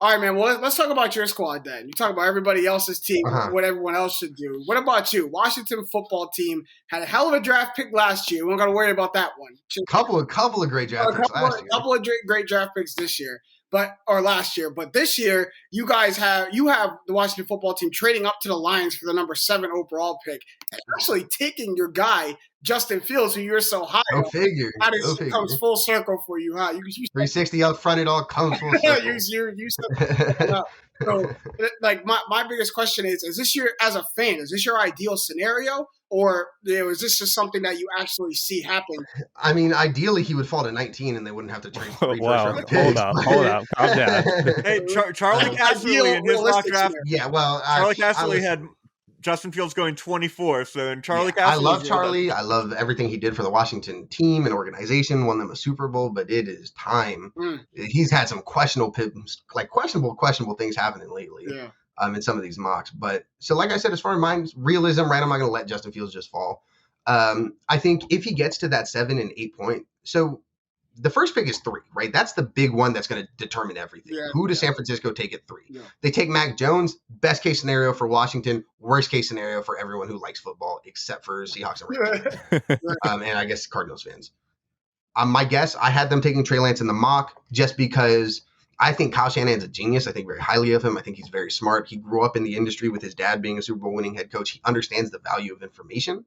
All right, man. Well, let's talk about your squad then. You talk about everybody else's team, what everyone else should do. What about you? Washington football team had a hell of a draft pick last year. We don't got to worry about that one. Couple of great draft picks last year. Couple of great draft picks this year, or last year. But this year, you guys have the Washington football team trading up to the Lions for the number 7 overall pick, and actually taking your guy Justin Fields, who you're so high on. Figure. That comes full circle for you, huh? You 360 up front, it all comes full circle. you So, like, my biggest question is this as a fan, is this your ideal scenario? Or is this just something that you actually see happen? I mean, ideally, he would fall to 19 and they wouldn't have to trade 3 Wow. Hold up. Calm down. Hey, Charlie Casserly in his mock draft. Yeah, well, Charlie Casserly had Justin Fields going 24. So, and Charlie Casserly. I love Charlie. I love everything he did for the Washington team and organization, won them a Super Bowl, but it is time. He's had some questionable things happening lately. Yeah. In some of these mocks. But so like I said, as far as mine's realism, right, I'm not going to let Justin Fields just fall. I think if he gets to that 7 and 8 point, so the first pick is 3, right? That's the big one that's going to determine everything. Who does San Francisco take at 3? Yeah. They take Mac Jones, best case scenario for Washington, worst case scenario for everyone who likes football, except for Seahawks and Rams. And I guess Cardinals fans. My guess, I had them taking Trey Lance in the mock just because I think Kyle Shanahan's a genius. I think very highly of him. I think he's very smart. He grew up in the industry with his dad being a Super Bowl winning head coach. He understands the value of information.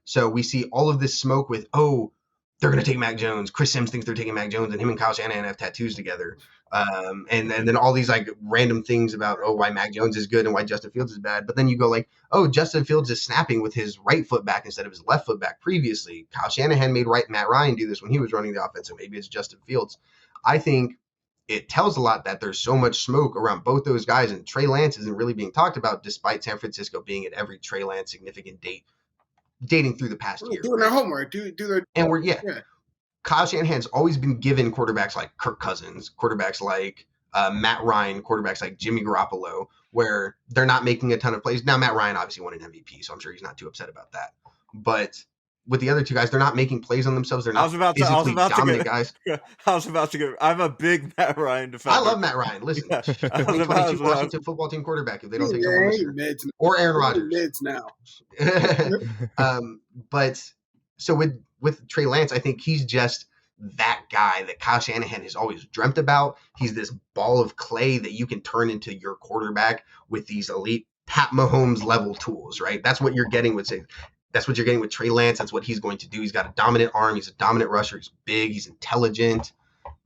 So we see all of this smoke with, they're going to take Mac Jones. Chris Sims thinks they're taking Mac Jones, and him and Kyle Shanahan have tattoos together. And then all these like random things about, why Mac Jones is good and why Justin Fields is bad. But then you go like, Justin Fields is snapping with his right foot back instead of his left foot back previously. Kyle Shanahan made Matt Ryan do this when he was running the offense, so maybe it's Justin Fields. I think it tells a lot that there's so much smoke around both those guys, and Trey Lance isn't really being talked about despite San Francisco being at every Trey Lance significant dating through the past year. Doing their homework. Kyle Shanahan's always been given quarterbacks like Kirk Cousins, quarterbacks like Matt Ryan, quarterbacks like Jimmy Garoppolo, where they're not making a ton of plays. Now, Matt Ryan obviously won an MVP, so I'm sure he's not too upset about that. But with the other two guys, they're not making plays on themselves. They're not physically dominant guys. I'm a big Matt Ryan defender. I love Matt Ryan. Listen, 2022 Washington football team quarterback if they don't take someone this year. Or Aaron Rodgers. Mids now. But so with Trey Lance, I think he's just that guy that Kyle Shanahan has always dreamt about. He's this ball of clay that you can turn into your quarterback with these elite Pat Mahomes level tools, right? That's what you're getting with Trey Lance. That's what he's going to do. He's got a dominant arm. He's a dominant rusher. He's big. He's intelligent.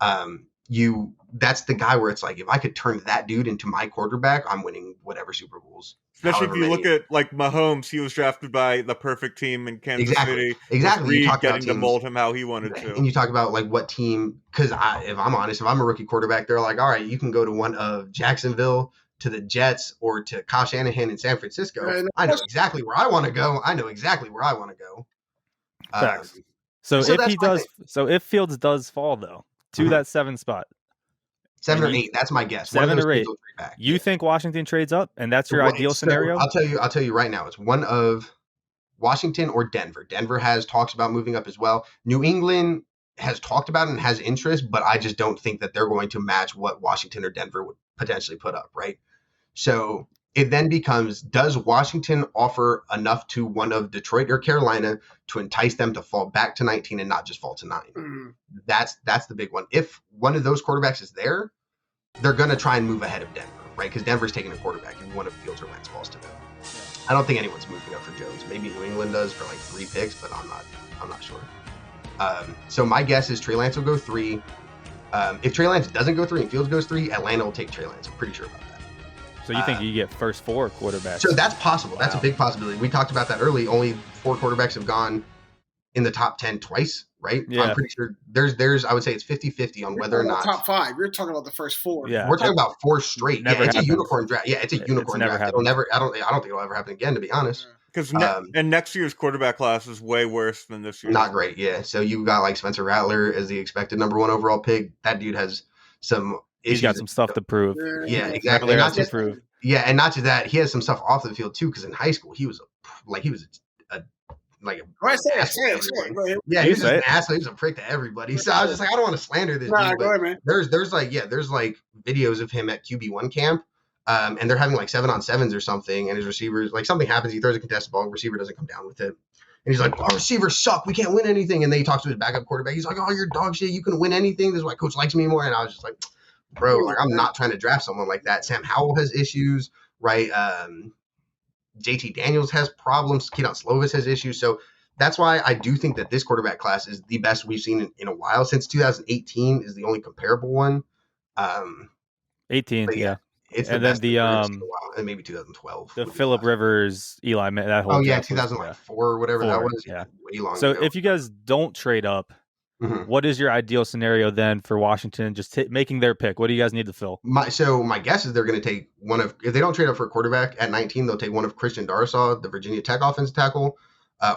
That's the guy where it's like, if I could turn that dude into my quarterback, I'm winning whatever Super Bowls. Especially if you look at like Mahomes, he was drafted by the perfect team in Kansas City. Exactly. You getting to mold him how he wanted to. And you talk about like what team, because if I'm honest, if I'm a rookie quarterback, they're like, all right, you can go to one of Jacksonville, to the Jets, or to Kyle Shanahan in San Francisco. I know exactly where I want to go. Facts. If Fields does fall though to that 7 spot, 7 or 8, that's my guess. 7 or 8. You think Washington trades up, and that's your ideal scenario? I'll tell you right now, it's one of Washington or Denver. Denver has talks about moving up as well. New England has talked about it and has interest, but I just don't think that they're going to match what Washington or Denver would potentially put up, right? So it then becomes, does Washington offer enough to one of Detroit or Carolina to entice them to fall back to 19 and not just fall to 9? Mm-hmm. That's the big one. If one of those quarterbacks is there, they're going to try and move ahead of Denver, right? Because Denver's taking a quarterback and one of Fields or Lance falls to them. I don't think anyone's moving up for Jones. Maybe New England does for like 3 picks, but I'm not sure. So my guess is Trey Lance will go 3. If Trey Lance doesn't go 3 and Fields goes 3, Atlanta will take Trey Lance. I'm pretty sure about that. So you think you get first 4 quarterbacks? So that's possible. Wow. That's a big possibility. We talked about that early. Only 4 quarterbacks have gone in the top 10 twice, right? Yeah. I'm pretty sure there's I would say it's 50-50 on whether or not. Top 5. You're talking about the first 4. Yeah. We're talking about 4 straight. Yeah, it's a unicorn draft. Yeah, it's a unicorn draft. It'll never. I don't think it'll ever happen again, to be honest. Because and next year's quarterback class is way worse than this year. Not great. Yeah. So you got like Spencer Rattler as the expected number 1 overall pick. That dude has some issues. He's got some stuff to prove. Yeah, exactly. Not just prove. Yeah, and not just that, he has some stuff off the field too. Because in high school, he was a like Go an ahead, say asshole to it. everyone. Yeah, he was just an asshole. He was a prick to everybody. So I was just like, I don't want to slander this dude. Go But ahead, man. there's like videos of him at QB1 camp. And they're having like 7-on-7s or something, and his receivers, like something happens, he throws a contested ball, receiver doesn't come down with it. And he's like, our receivers suck, we can't win anything. And then he talks to his backup quarterback. He's like, oh, you're dog shit, you couldn't win anything. This is why coach likes me more. And I was just like, bro, like I'm not trying to draft someone like that. Sam Howell has issues, right? JT Daniels has problems. Keaton Slovis has issues. So that's why I do think that this quarterback class is the best we've seen in a while. Since 2018 is the only comparable one. 18, yeah. It's and the then best the and maybe 2012. the Phillip Rivers, Eli, that whole 2004 or whatever that was. Yeah, way long so ago. if you guys don't trade up, what is your ideal scenario then for Washington? Just making their pick. What do you guys need to fill? My guess is they're going to take one of, if they don't trade up for a quarterback at 19, they'll take one of Christian Darrisaw, the Virginia Tech offensive tackle,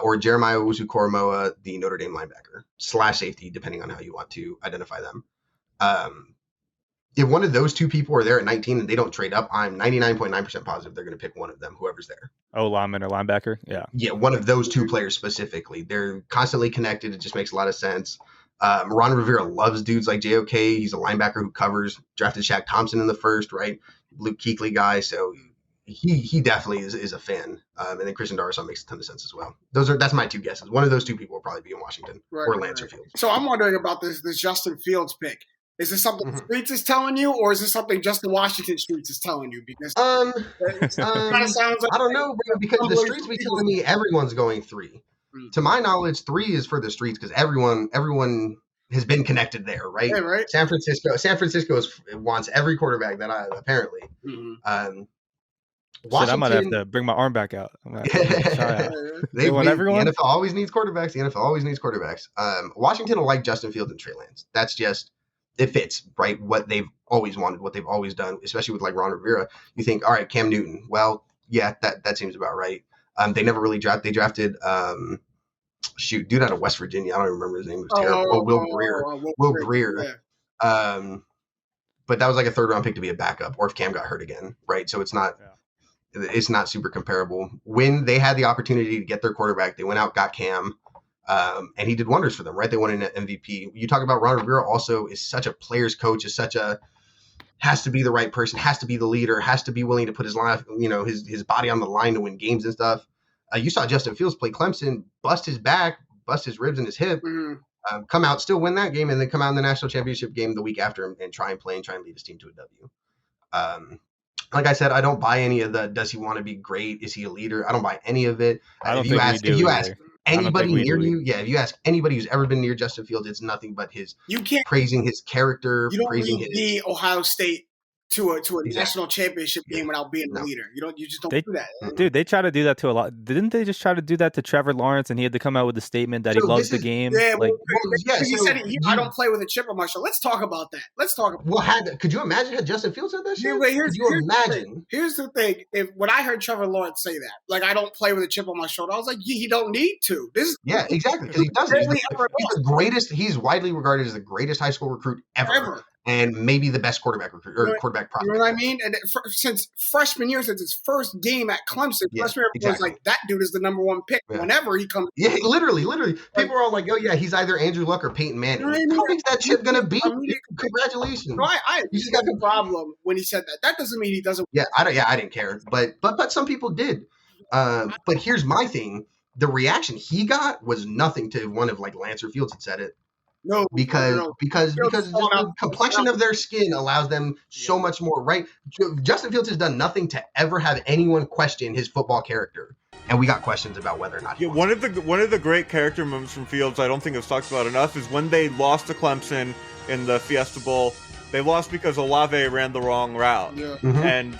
or Jeremiah Owusu-Koramoah, the Notre Dame linebacker / safety, depending on how you want to identify them. If one of those two people are there at 19 and they don't trade up, I'm 99.9% positive they're going to pick one of them, whoever's there. Oh, lineman or linebacker? Yeah. Yeah, one of those two players specifically. They're constantly connected. It just makes a lot of sense. Ron Rivera loves dudes like JOK. He's a linebacker who covers. Drafted Shaq Thompson in the first, right? Luke Kuechly guy. So he definitely is a fan. And then Christian Darrisaw makes a ton of sense as well. That's my two guesses. One of those two people will probably be in Washington or Lancer Fields. So I'm wondering about this Justin Fields pick. Is this something the streets is telling you, or is this something just the Washington streets is telling you? Because it kind of sounds like, I don't know, bro, because the streets be telling me everyone's going 3. To my knowledge, 3 is for the streets because everyone has been connected there, right? Yeah, right. San Francisco wants every quarterback that Apparently. Washington, shit, I might have to bring my arm back out. They want everyone. The NFL always needs quarterbacks. Washington will like Justin Fields and Trey Lance. That's just, it fits, right? What they've always wanted, what they've always done, especially with like Ron Rivera. You think, all right, Cam Newton. Well, yeah, that seems about right. They never really drafted. They drafted dude out of West Virginia. I don't remember his name. It was terrible. Will Greer. Will Greer. Yeah. But that was like a 3rd round pick to be a backup, or if Cam got hurt again, right? So it's not super comparable. When they had the opportunity to get their quarterback, they went out, got Cam. And he did wonders for them, right? They won an MVP. You talk about Ron Rivera also is such a player's coach, has to be the right person, has to be the leader, has to be willing to put his life, his body on the line to win games and stuff. You saw Justin Fields play Clemson, bust his back, bust his ribs and his hip, come out, still win that game, and then come out in the national championship game the week after and try and lead his team to a W. Like I said, I don't buy any of the, does he want to be great? Is he a leader? I don't buy any of it. If you ask anybody near you, if you ask anybody who's ever been near Justin Fields, it's nothing but praising his character, praising his. The Ohio State to a national championship game without being a leader. You just don't do that. Dude, they try to do that to a lot. Didn't they just try to do that to Trevor Lawrence, and he had to come out with a statement that he loves the game? Yeah, he said I don't play with a chip on my shoulder. Let's talk about that. Could you imagine had Justin Fields said that shit? Here's the thing. When I heard Trevor Lawrence say that, like, I don't play with a chip on my shoulder, I was like, he don't need to. Exactly, because he doesn't. He's the greatest. He's widely regarded as the greatest high school recruit ever. And maybe the best quarterback recruit or quarterback prospect. You know what I mean? And since freshman year, since his first game at Clemson, freshman year was like, that dude is the number 1 pick whenever he comes. Yeah, literally. People are all like, oh yeah, he's either Andrew Luck or Peyton Manning. How big's that chip gonna be? Congratulations. No, I just got the problem when he said that. That doesn't mean he doesn't. Yeah, I didn't care, but some people did. But here's my thing: the reaction he got was nothing to one of like Lancer Fields had said it. No, because just the complexion of their skin allows them so much more, right? Justin Fields has done nothing to ever have anyone question his football character, and we got questions about whether or not. One of the great character moments from Fields I don't think it's talked about enough is when they lost to Clemson in the Fiesta Bowl. They lost because Olave ran the wrong route, and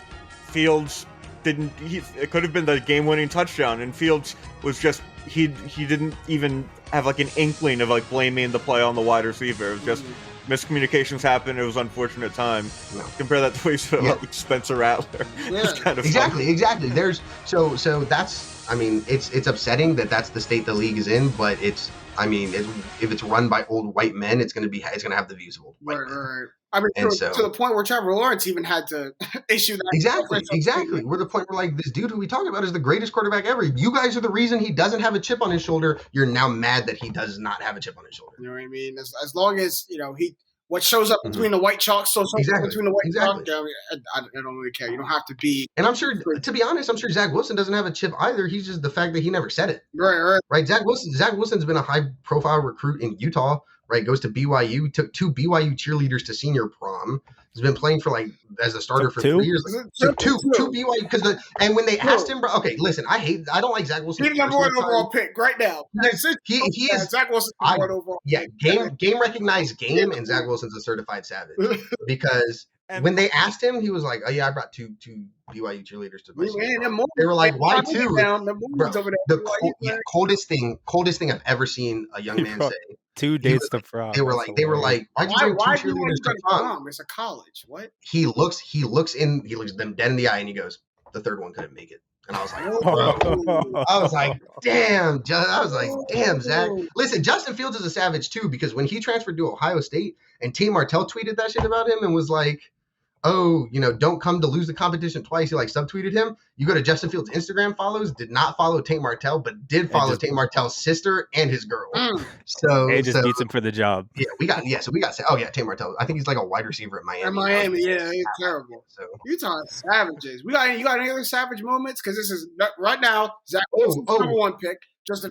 Fields didn't. It could have been the game-winning touchdown, and Fields was just he didn't even have like an inkling of like blaming the play on the wide receiver. It was just miscommunications happened. It was unfortunate time. No. Compare that to what you said about Spencer Rattler. It's kind of exactly. There's so that's. I mean, it's upsetting that that's the state the league is in, but it's. I mean, if it's run by old white men, it's gonna have the views of old white men. Right. I mean, And to the point where Trevor Lawrence even had to issue that. Exactly. We're the point where like this dude who we talk about is the greatest quarterback ever. You guys are the reason he doesn't have a chip on his shoulder. You're now mad that he does not have a chip on his shoulder. You know what I mean? As long as what shows up between the white chalk, so between the white chalk. I don't really care. You don't have to be. And I'm sure, to be honest, Zach Wilson doesn't have a chip either. He's just the fact that he never said it. Right. Zach Wilson's been a high-profile recruit in Utah. Right, goes to BYU. Took 2 BYU cheerleaders to senior prom. Has been playing for as a starter for 3 years. Two BYU and when they asked him, bro, okay, listen, I don't like Zach Wilson. He's the number 1 overall pick right now. He is Zach Wilson's number 1 overall. Yeah, game recognized game, and Zach Wilson's a certified savage because when they asked him, he was like, "Oh yeah, I brought two BYU cheerleaders to play." They were like, "Why 2?" Bro, the coldest thing I've ever seen a young man say. 2 dates to prom. They were like, "Why'd you bring 2 cheerleaders to prom?" It's a college. What? He looks them dead in the eye, and he goes, "The third one couldn't make it." And I was like, bro. I was like, damn, Zach. Listen, Justin Fields is a savage too, because when he transferred to Ohio State and T. Martell tweeted that shit about him and was like, oh, don't come to lose the competition twice. He subtweeted him. You go to Justin Fields' Instagram follows, did not follow Tate Martell, but did follow Tate Martell's sister and his girl. So it just beats him for the job. Yeah, Tate Martell. I think he's like a wide receiver at Miami. Yeah, he's terrible. So you talking savages. You got any other savage moments? Because this is right now, Zach Wilson's number 1 pick.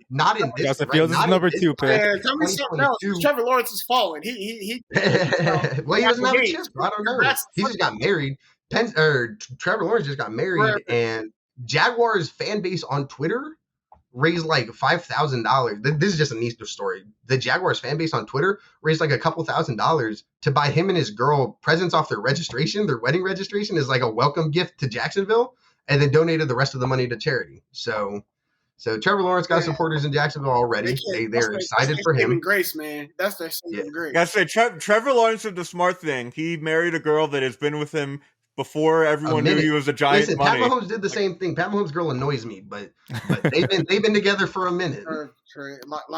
Not in this. Justin Fields is number 2 pick. Tell me something else. Trevor Lawrence is falling. He well, he doesn't have a chip. I don't know. He just got married. Trevor Lawrence just got married, and Jaguars fan base on Twitter raised like $5,000. This is just a neat story. The Jaguars fan base on Twitter raised like a couple $1,000s to buy him and his girl presents off their registration. Their wedding registration is like a welcome gift to Jacksonville, and then donated the rest of the money to charity. So Trevor Lawrence got supporters in Jacksonville already. They're excited for him. Grace, man. That's their saving grace. I say Trevor Lawrence did the smart thing. He married a girl that has been with him before everyone knew he was a giant. Listen, Pat Mahomes did the same thing. Pat Mahomes' girl annoys me, but they've been together for a minute.